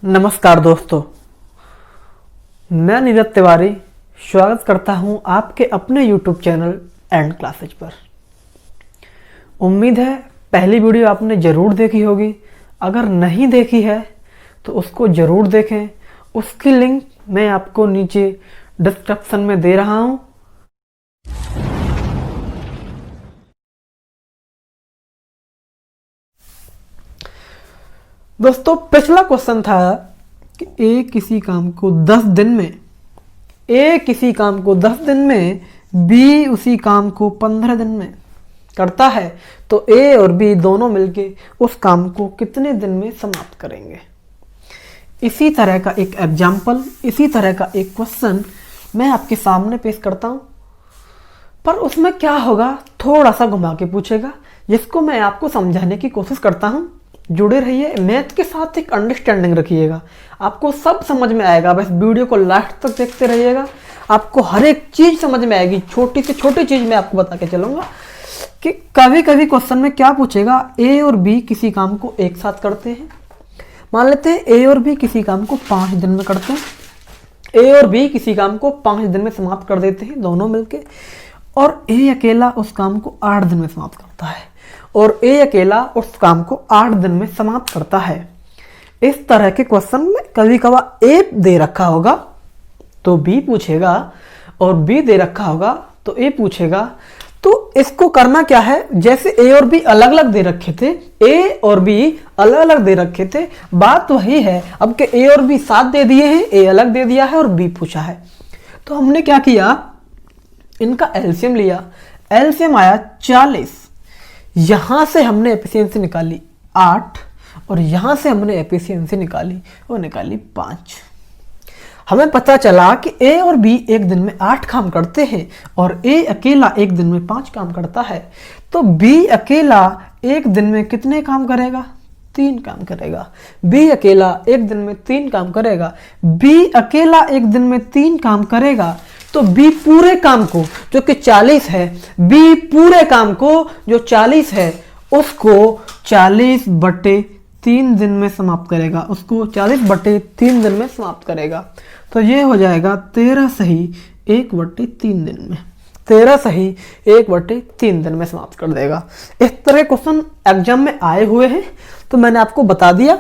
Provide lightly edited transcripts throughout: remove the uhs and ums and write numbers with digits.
नमस्कार दोस्तों, मैं नीरज तिवारी स्वागत करता हूं आपके अपने YouTube चैनल एंड क्लासेज पर। उम्मीद है पहली वीडियो आपने ज़रूर देखी होगी। अगर नहीं देखी है तो उसको ज़रूर देखें। उसकी लिंक मैं आपको नीचे डिस्क्रिप्शन में दे रहा हूं। दोस्तों, पिछला क्वेश्चन था कि ए किसी काम को 10 दिन में बी उसी काम को 15 दिन में करता है, तो ए और बी दोनों मिलके उस काम को कितने दिन में समाप्त करेंगे। इसी तरह का एक एग्जाम्पल, इसी तरह का एक क्वेश्चन मैं आपके सामने पेश करता हूं, पर उसमें क्या होगा, थोड़ा सा घुमा के पूछेगा, जिसको मैं आपको समझाने की कोशिश करता हूं। जुड़े रहिए, मैथ के साथ एक अंडरस्टैंडिंग रखिएगा, आपको सब समझ में आएगा। बस वीडियो को लास्ट तक देखते रहिएगा, आपको हर एक चीज समझ में आएगी। छोटी से छोटी चीज मैं आपको बता के चलूंगा कि कभी कभी क्वेश्चन में क्या पूछेगा, ए और बी किसी काम को एक साथ करते हैं। मान लेते हैं ए और बी किसी काम को 5 दिन में करते हैं। ए और बी किसी काम को 5 दिन में समाप्त कर देते हैं दोनों मिलके, और ए अकेला उस काम को 8 दिन में समाप्त करता है, और ए अकेला उस काम को 8 दिन में समाप्त करता है। इस तरह के क्वेश्चन में कभी कभार ए दे रखा होगा तो बी पूछेगा, और बी दे रखा होगा तो ए पूछेगा। तो इसको करना क्या है, जैसे ए और बी अलग अलग दे रखे थे, ए और बी अलग अलग दे रखे थे, बात वही है। अब के ए और बी साथ दे दिए हैं, ए अलग दे दिया है और बी पूछा है, तो हमने क्या किया, इनका एलसीएम लिया। एलसीएम आया 40। यहां से हमने एफिशिएंसी निकाली 8, और यहां से हमने एफिशिएंसी निकाली, वो निकाली 5। हमें पता चला कि ए और बी एक दिन में 8 काम करते हैं, और ए अकेला एक दिन में 5 काम करता है। तो बी अकेला एक दिन में कितने काम करेगा, 3 काम करेगा। बी अकेला एक दिन में 3 काम करेगा। बी अकेला एक दिन में 3 काम करेगा, तो बी पूरे काम को जो कि 40 है, बी पूरे काम को जो 40 है उसको 40/3 दिन में समाप्त करेगा, उसको 40/3 दिन में समाप्त करेगा। तो ये हो जाएगा 13 सही 1/3 दिन में, 13 सही 1/3 दिन में समाप्त कर देगा। इस तरह क्वेश्चन एग्जाम में आए हुए हैं, तो मैंने आपको बता दिया।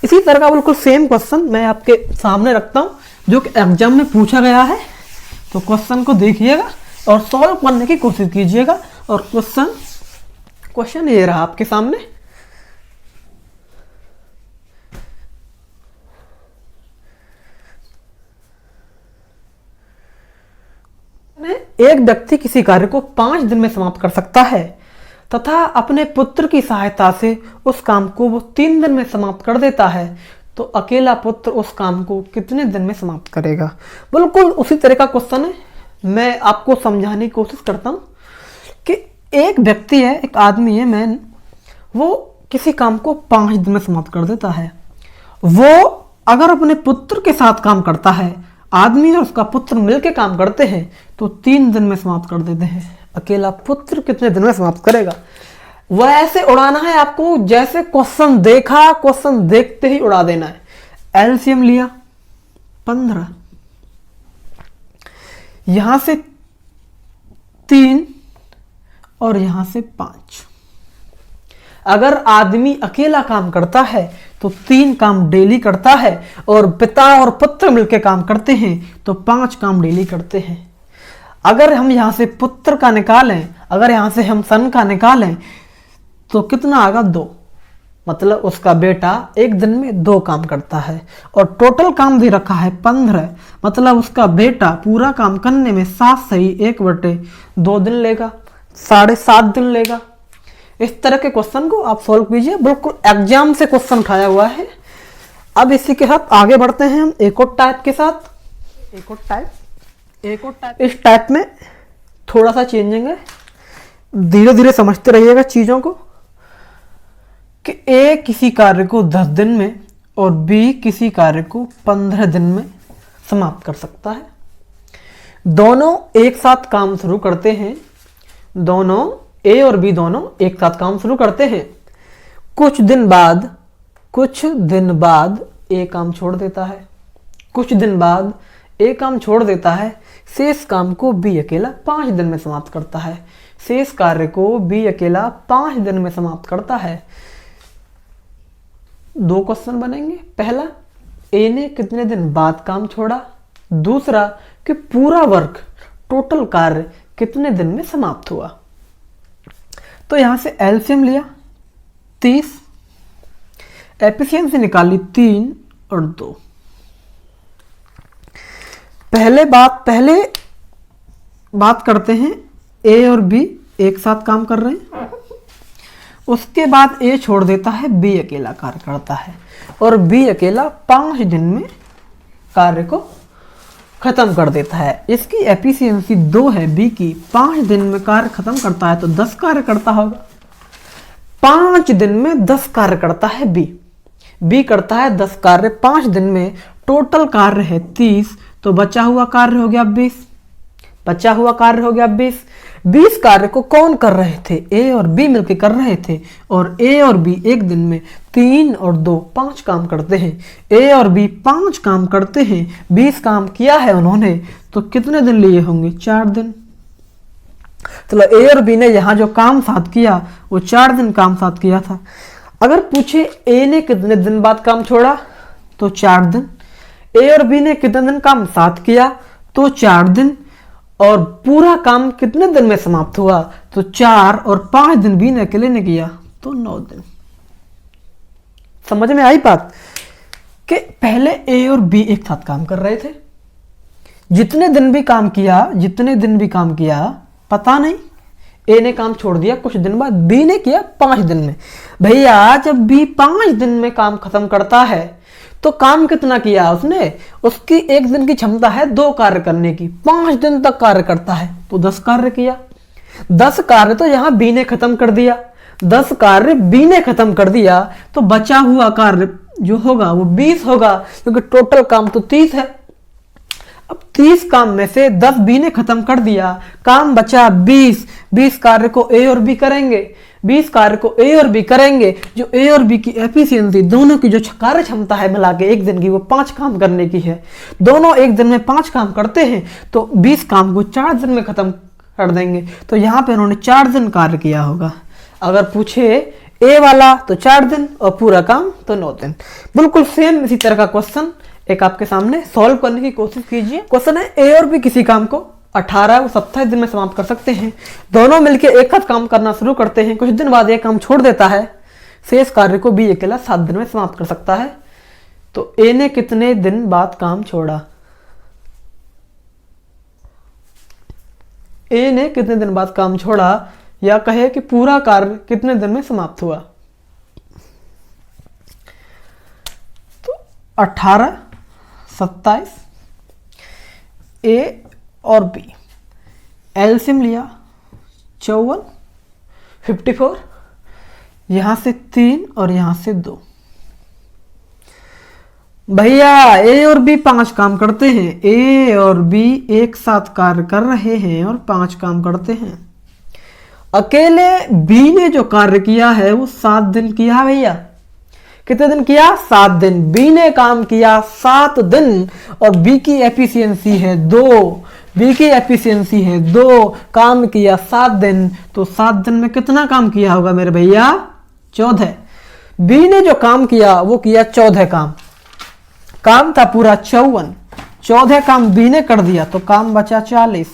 इसी तरह का बिल्कुल सेम क्वेश्चन मैं आपके सामने रखता हूं जो कि एग्जाम में पूछा गया है। तो क्वेश्चन को देखिएगा और सॉल्व करने की कोशिश कीजिएगा। और क्वेश्चन ये रहा आपके सामने। एक व्यक्ति किसी कार्य को 5 दिन में समाप्त कर सकता है तथा अपने पुत्र की सहायता से उस काम को वो 3 दिन में समाप्त कर देता है, तो अकेला पुत्र उस काम को कितने दिन में समाप्त करेगा। बिल्कुल उसी तरह का क्वेश्चन है, मैं आपको समझाने की कोशिश करता हूं कि एक व्यक्ति है, एक आदमी है, मैन, वो किसी काम को 5 दिन में समाप्त कर देता है। वो अगर अपने पुत्र के साथ काम करता है, आदमी और उसका पुत्र मिलकर काम करते हैं, तो 3 दिन में समाप्त कर देते हैं। अकेला पुत्र कितने दिन में समाप्त करेगा। वह ऐसे उड़ाना है आपको जैसे क्वेश्चन देखा, क्वेश्चन देखते ही उड़ा देना है। एलसीएम लिया 15, यहां से 3 और यहां से 5। अगर आदमी अकेला काम करता है तो 3 काम डेली करता है, और पिता और पुत्र मिलकर काम करते हैं तो 5 काम डेली करते हैं। अगर हम यहां से पुत्र का निकालें, अगर यहां से हम सन का निकालें, तो कितना आएगा, 2। मतलब उसका बेटा एक दिन में 2 काम करता है, और टोटल काम भी रखा है 15। मतलब उसका बेटा पूरा काम करने में 7 सही 1/2 दिन लेगा, 7.5 दिन लेगा। इस तरह के क्वेश्चन को आप सॉल्व कीजिए, बिल्कुल एग्जाम से क्वेश्चन उठाया हुआ है। अब इसी के साथ आगे बढ़ते हैं हम एक और टाइप के साथ। एक और टाइप इस टाइप में थोड़ा सा चेंजिंग है, धीरे धीरे समझते रहिएगा चीजों को। कि ए किसी कार्य को 10 दिन में और बी किसी कार्य को 15 दिन में समाप्त कर सकता है। दोनों एक साथ काम शुरू करते हैं, दोनों ए और बी दोनों एक साथ काम शुरू करते हैं। कुछ दिन बाद ए काम छोड़ देता है। कुछ दिन बाद ए काम छोड़ देता है। शेष काम को बी अकेला 5 दिन में समाप्त करता है। शेष कार्य को बी अकेला 5 दिन में समाप्त करता है। 2 क्वेश्चन बनेंगे। पहला, ए ने कितने दिन बाद काम छोड़ा। दूसरा कि पूरा वर्क टोटल कार्य कितने दिन में समाप्त हुआ। तो यहां से एलसीएम लिया 30, एफिशिएंसी निकाली 3 और 2। पहले बात करते हैं, ए और बी एक साथ काम कर रहे हैं। उसके बाद ए छोड़ देता है, बी अकेला कार्य करता है और बी अकेला 5 दिन में कार्य को खत्म कर देता है। इसकी एफिशिएंसी 2 है, बी की 5 दिन में कार्य खत्म करता है तो 10 कार्य करता होगा। 5 दिन में 10 कार्य करता है बी करता है 10 कार्य 5 दिन में। टोटल कार्य है 30, तो बचा हुआ कार्य हो गया 20 कार्य को कौन कर रहे थे, ए और बी मिलकर कर रहे थे। और ए और बी एक दिन में 3 और 2 5 काम करते हैं। ए और बी 5 काम करते हैं, 20 काम किया है उन्होंने, तो कितने दिन लिए होंगे, 4 दिन। चलो, ए और बी ने यहां जो काम साथ किया वो 4 दिन काम साथ किया था। अगर पूछे ए ने कितने दिन बाद काम छोड़ा, तो 4 दिन। ए और बी ने कितने दिन काम साथ किया, तो 4 दिन। और पूरा काम कितने दिन में समाप्त हुआ, तो 4 और 5 दिन बी ने अकेले ने किया, तो 9 दिन। समझ में आई बात कि पहले ए और बी एक साथ काम कर रहे थे। जितने दिन भी काम किया पता नहीं, ए ने काम छोड़ दिया, कुछ दिन बाद बी ने किया 5 दिन में। भैया जब बी 5 दिन में काम खत्म करता है तो काम कितना किया उसने, उसकी एक दिन की क्षमता है 2 कार्य करने की, 5 दिन तक कार्य करता है तो 10 कार्य किया। 10 कार्य तो यहां बी ने खत्म कर दिया, 10 कार्य बी ने खत्म कर दिया, तो बचा हुआ कार्य जो होगा वो 20 होगा, क्योंकि टोटल काम तो 30 है। अब 30 काम में से 10 बी ने खत्म कर दिया, काम बचा 20 कार्य को ए और बी करेंगे। जो ए और बी की एफिशिएंसी, दोनों की जो कार्य क्षमता है मिला के एक दिन की, वो 5 काम करने की है। दोनों एक दिन में 5 काम करते हैं तो 20 काम को 4 दिन में खत्म कर देंगे। तो यहाँ पे उन्होंने 4 दिन कार्य किया होगा। अगर पूछे ए वाला तो 4 दिन और पूरा काम तो 9 दिन। बिल्कुल सेम इसी तरह का क्वेश्चन एक आपके सामने सॉल्व करने की कोशिश कीजिए। क्वेश्चन है, ए और बी किसी काम को 18 व 27 दिन में समाप्त कर सकते हैं। दोनों मिलकर एक साथ काम करना शुरू करते हैं। कुछ दिन बाद एक काम छोड़ देता है, शेष कार्य को बी अकेला 7 दिन में समाप्त कर सकता है। तो ए ने कितने दिन बाद काम छोड़ा, ए ने कितने दिन बाद काम छोड़ा, या कहे कि पूरा कार्य कितने दिन में समाप्त हुआ। तो 18, 27, ए और बी, एलसीएम लिया 54, 54, यहां से 3 और यहां से 2। भैया ए और बी 5 काम करते हैं, ए और बी एक साथ कार्य कर रहे हैं और 5 काम करते हैं। अकेले बी ने जो कार्य किया है वो 7 दिन किया। भैया कितने दिन किया, 7 दिन। बी ने काम किया 7 दिन और बी की एफिशिएंसी है 2, काम किया 7 दिन, तो 7 दिन में कितना काम किया होगा मेरे भैया, 14। बी ने जो काम किया वो किया 14 काम था पूरा 54, 14 काम बी ने कर दिया तो काम बचा 40।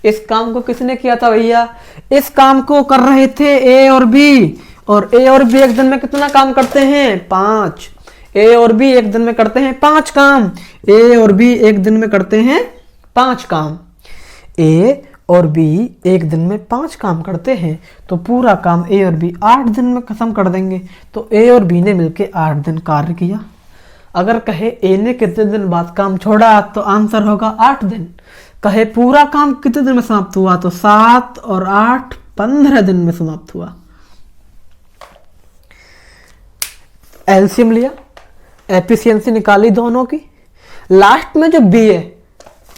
इस काम को किसने किया था भैया, इस काम को कर रहे थे ए और बी, और ए और बी एक दिन में कितना काम करते हैं, 5। ए और बी एक दिन में करते हैं 5 काम, ए और बी एक दिन में करते हैं 5 काम। ए और बी एक दिन में 5 काम करते हैं तो पूरा काम ए और बी 8 दिन में खत्म कर देंगे। तो ए और बी ने मिलके 8 दिन कार्य किया। अगर कहे ए ने कितने दिन बाद काम छोड़ा तो आंसर होगा 8 दिन। कहे पूरा काम कितने दिन में समाप्त हुआ तो 7 और 8 15 दिन में समाप्त हुआ। एलसीएम लिया, एफिशिएंसी निकाली दोनों की। लास्ट में जो बी है,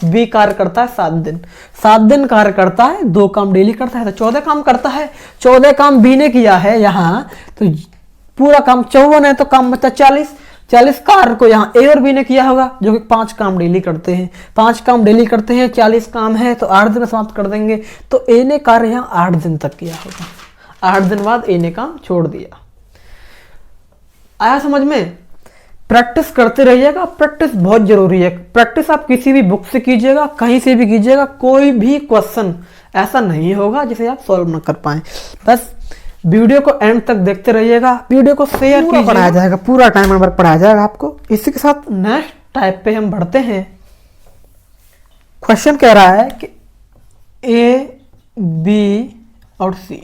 बी कार्य करता है 7 दिन कार्य करता है, 2 काम डेली करता है तो 14 काम करता है। 14 काम बी ने किया है यहाँ, तो पूरा काम 54 है तो काम बचा 40। 40 कार्य को यहाँ ए और बी ने किया होगा, जो कि 5 काम डेली करते हैं। 5 काम डेली करते हैं, 40 काम है तो 8 दिन में समाप्त कर देंगे। तो ए ने कार्य यहाँ 8 दिन तक किया होगा, 8 दिन बाद ए ने काम छोड़ दिया। आया समझ में? प्रैक्टिस करते रहिएगा, प्रैक्टिस बहुत जरूरी है। प्रैक्टिस आप किसी भी बुक से कीजिएगा, कहीं से भी कीजिएगा, कोई भी क्वेश्चन ऐसा नहीं होगा जिसे आप सॉल्व ना कर पाए। बस वीडियो को एंड तक देखते रहिएगा, वीडियो को शेयर कीजिएगा, पढ़ाया जाएगा, पूरा टाइम नंबर पढ़ाया जाएगा आपको। इसी के साथ नेक्स्ट टाइप पे हम बढ़ते हैं। क्वेश्चन कह रहा है कि ए, बी और सी।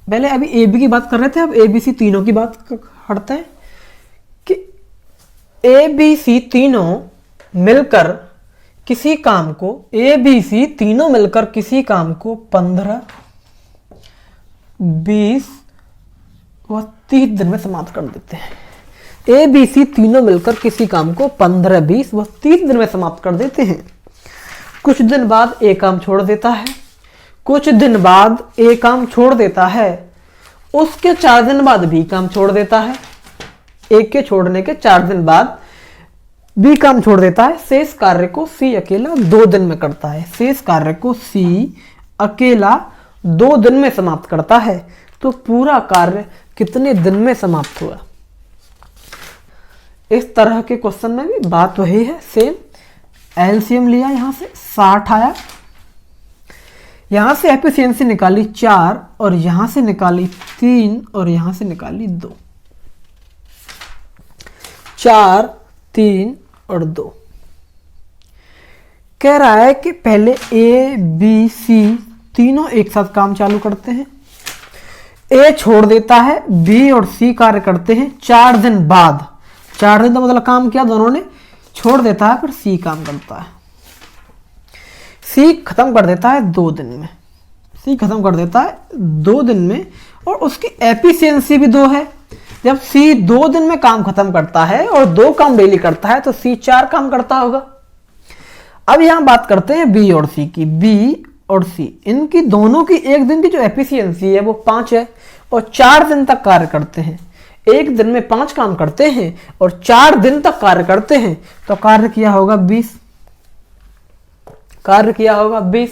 पहले अभी ए बी की बात कर रहे थे, अब ए बी सी तीनों की बात करते हैं कि ए बी सी तीनों मिलकर किसी काम को, ए बी सी तीनों मिलकर किसी काम को 15, 20 व 30 दिन में समाप्त कर देते हैं। ए बी सी तीनों मिलकर किसी काम को 15, 20 व 30 दिन में समाप्त कर देते हैं। कुछ दिन बाद ए काम छोड़ देता है, कुछ दिन बाद ए काम छोड़ देता है, उसके 4 दिन बाद बी काम छोड़ देता है, ए के छोड़ने के 4 दिन बाद बी काम छोड़ देता है। शेष कार्य को सी अकेला 2 दिन में करता है। शेष कार्य को सी अकेला 2 दिन में समाप्त करता है। तो पूरा कार्य कितने दिन में समाप्त हुआ? इस तरह के क्वेश्चन में भी बात वही है, सेम। एलसीएम लिया, यहां से 60 आया, यहां से एफिशिएंसी निकाली 4 और यहां से निकाली 3 और यहां से निकाली 2। 4, 3 और 2। कह रहा है कि पहले ए, बी, सी तीनों एक साथ काम चालू करते हैं। ए छोड़ देता है, बी और सी कार्य करते हैं 4 दिन बाद। 4 दिन का मतलब काम किया दोनों ने, छोड़ देता है, फिर सी काम करता है। सी खत्म कर देता है 2 दिन में। सी खत्म कर देता है 2 दिन में और उसकी एफिशिएंसी भी 2 है। जब सी 2 दिन में काम खत्म करता है और 2 काम डेली करता है तो सी 4 काम करता होगा। अब यहां बात करते हैं बी और सी की। बी और सी, इनकी दोनों की एक दिन की जो एफिशिएंसी है वो 5 है और 4 दिन तक कार्य करते हैं। एक दिन में 5 काम करते हैं और 4 दिन तक कार्य करते हैं, तो कार्य किया होगा 20। कार्य किया होगा 20।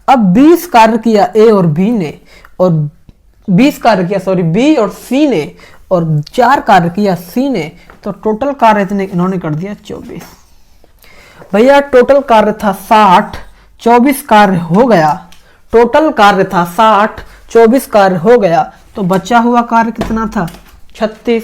अब 20 कार्य किया ए और बी ने, और 20 कार्य किया बी और सी ने, और 4 कार्य किया सी ने, तो टोटल कार्य इन्होंने कर दिया 24। भैया टोटल कार्य था 60, 24 कार्य हो गया। टोटल कार्य था 60, 24 कार्य हो गया, तो बचा हुआ कार्य कितना था? 36।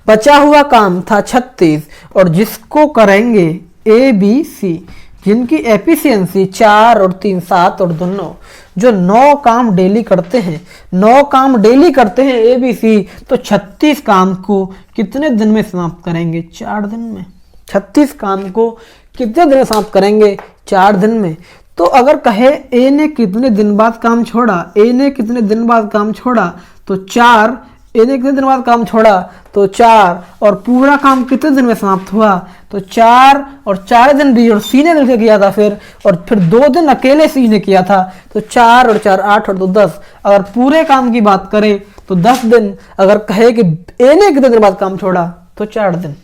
बचा हुआ काम था 36 और जिसको करेंगे ए, बी, सी, जिनकी एफिशिएंसी 4 और 3 7 और दोनों जो 9 काम डेली करते हैं, 9 काम डेली करते हैं ए, बी, सी, तो 36 काम को कितने दिन में समाप्त करेंगे? 4 दिन में। 36 काम को कितने दिन में समाप्त करेंगे? 4 दिन में। तो अगर कहे ए ने कितने दिन बाद काम छोड़ा, ए ने कितने दिन बाद काम छोड़ा, तो 4। ए ने कितने दिन बाद काम छोड़ा, तो 4, और पूरा काम कितने दिन में समाप्त हुआ? तो 4, और 4 दिन बी और सी ने मिलकर किया था फिर, और फिर 2 दिन अकेले सी ने किया था, तो 4 और 4 8 और 2 10। अगर पूरे काम की बात करें तो 10 दिन। अगर कहे कि ए ने कितने दिन बाद काम छोड़ा, तो 4 दिन।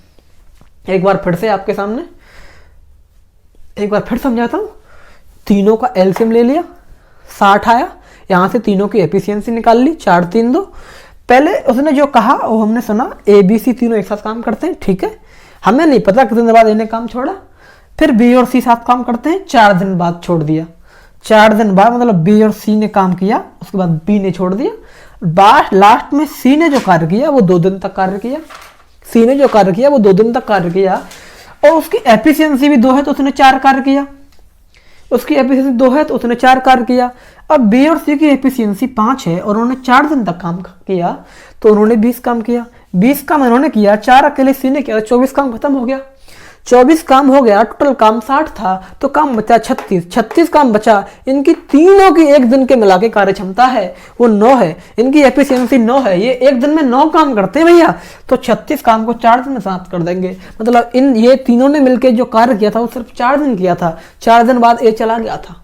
एक बार फिर से आपके सामने एक बार फिर समझाता हूं। तीनों का एलसीएम ले लिया, 60 आया, यहां से तीनों की एफिशिएंसी निकाल ली, 4 3 2। पहले उसने जो कहा वो हमने सुना, ए बी सी तीनों एक साथ काम करते हैं, ठीक है। हमें नहीं पता कितने दिन बाद ए ने काम छोड़ा। फिर बी और सी साथ काम करते हैं, 4 दिन बाद छोड़ दिया। 4 दिन बाद मतलब बी और सी ने काम किया, उसके बाद बी ने छोड़ दिया। लास्ट में सी ने जो कार्य किया वो 2 दिन तक कार्य किया। सी ने जो कार्य किया वो 2 दिन तक कार्य किया, और उसकी एफिशिएंसी भी 2 है तो उसने 4 कार्य किया। उसकी एफिशिएंसी 2 है तो उसने 4 कार्य किया। अब बी और सी की एफिशिएंसी 5 है और उन्होंने 4 दिन तक काम किया, तो उन्होंने 20 काम किया। 20 काम इन्होंने किया, 4 अकेले सी ने किया, 24 काम खत्म हो गया। 24 काम हो गया, टोटल काम 60 था, तो काम बचा 36। 36 काम बचा। इनकी तीनों की एक दिन के मिला के कार्य क्षमता है वो 9 है, इनकी एफिशिएंसी 9 है। ये एक दिन में 9 काम करते हैं भैया, तो 36 काम को 4 दिन में समाप्त कर देंगे। मतलब ये तीनों ने मिलकर जो कार्य किया था वो सिर्फ 4 दिन किया था। 4 दिन बाद ए चला गया था।